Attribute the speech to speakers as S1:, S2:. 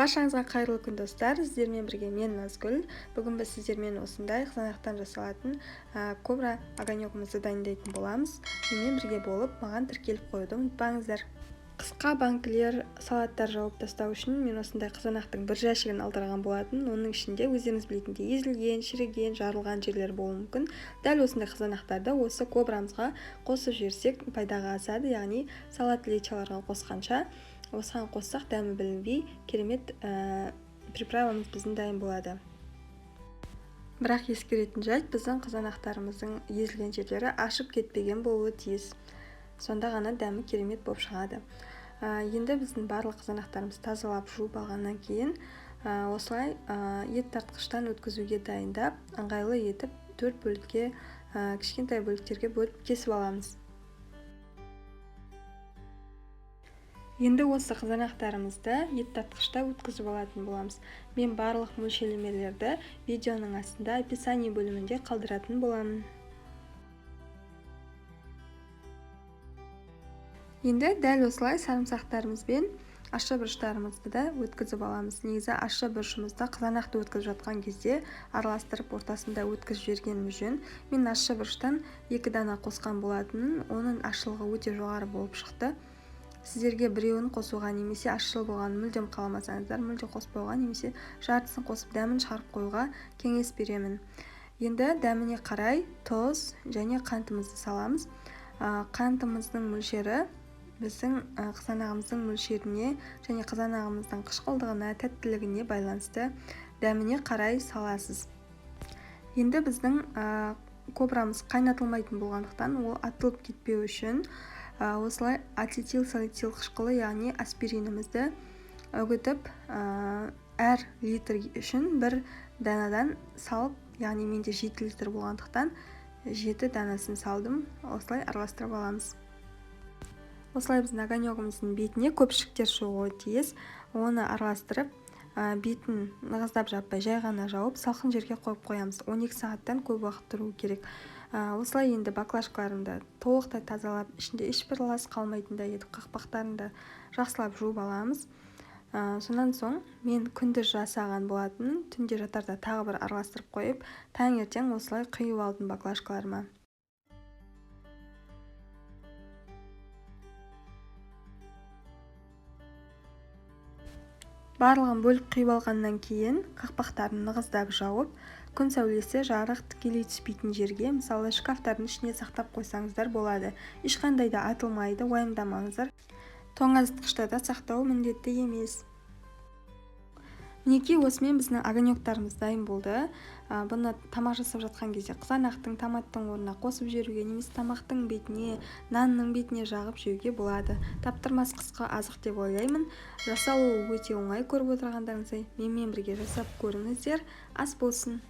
S1: Баршаңызға қайырлы күн достар, сіздермен бірге мен Назгүл. Бүгін біз сіздермен осындай қызанақтан жасалатын кобра огонёгымызды дайындайтын боламыз. Менімен бірге болып, маған тіркеліп қоюды ұмытпаңыздар. Қысқа банкілер, салаттар жауып тастау үшін мен осындай қызанақтың бір жәшігін алдырған болатын. Оның ішінде өздеріңіз білетіндей езілген, шіріген, жарылған жерлер болуы мүмкін. Дәл осындай қызанақтарды осы кобрамызға қосып жіберсек пайдаға асады, яғни салат лечаларға қосқанша осыған қоссақ дәмі білінбей керемет приправамыз біздің дайын болады. Бірақ ескеретін жайт, біздің қызанақтарымыздың езілген жерлері ашып кетпеген болуы тиіс. Сонда ғана дәмі керемет болып шығады. Енді біздің барлық қызанақтарымыз тазалап жуып алғаннан кейін осылай ет тартқыштан өткізуге дайындап, ыңғайлы етіп 4 бөлікке, кішкентай бөліктерге бөліп кесіп аламыз. Енді осы қызанақтарымызды ет тартқышта өткізіп алатын боламыз. Мен барлық мөлшерлемелерді видеоның астында описание бөлімінде қалдыратын боламын. Енді дәл осылай сарымсақтарымызбен ащы бұрыштарымызды да өткізіп аламыз. Негізі ащы бұрышымызды қызанақты өткізіп жатқан кезде араластырып ортасында өткізіп жібергеніміз жөн. Мен ащы бұрыштан 2 дана қосқан болатынмын. Оның ащылығы өте жоғары болып шықты. Сіздерге біреуін қосуға немесе ащы болған мүлдем қаламасаңыздар, мүлде қоспауға немесе жартысын қосып дәмін шығарып қоюға кеңес беремін. Енді дәміне қарай тұз және қантымызды саламыз. Қантымыздың мөлшері біздің қызанағымыздың мөлшеріне және қызанағымыздың қышқылдығына, тәттілігіне байланысты дәміне қарай саласыз. Енді біздің кобрамыз қайнатылмайтын болғандықтан ол атылып кетпеу үшін осылай ацетилсалицил қышқылы, яғни аспиринімізді үгітіп, әр литр үшін 1 данадан салып, яғни менде 7 литр болғандықтан 7 данасын салдым. Осылай араластырып аламыз. Осылай біздің огонёгымыздың бетіне көпшіктер шығуы тиіс. Оны араластырып, бетін нығыздап жаппай, жай ғана жауып, салқын жерге қойып қоямыз. 12 сағаттан көп уақыт тұру керек. Осылай енді баклажкаларымды толықтай тазалап, ішінде ешбір лас қалмайтындай етіп, қақпақтарында жақсылап жуып аламыз. Сонан соң мен күндіз жасаған болатын, түнде жатарда тағы бір араластырып қойып, таңертең осылай құйып алдым баклажкаларыма. Барлығын бөліп құйып алғаннан кейін қақпақтарын нығыздап жауып, күн сәулесі жарық тікелей түспейтін жерге, мысалы шкафтардың ішіне сақтап қойсаңыздар болады. Ешқандай да атылмайды, уайымдамаңыздар. Тоңазытқышта да сақтау міндетті емес. Мінекей осымен біздің огонёктарымыз дайын болды. Бұны тамақ жасап жатқан кезде қызанақтың, томаттың орнына қосып жіберуге, немесе тамақтың бетіне, нанның бетіне жағып жеуге болады. Таптырмас қысқы азық деп ойлаймын. Жасалуы өте оңай, көріп отырғандарыңыздай. Менімен бірге жасап көріңіздер. Ас болсын.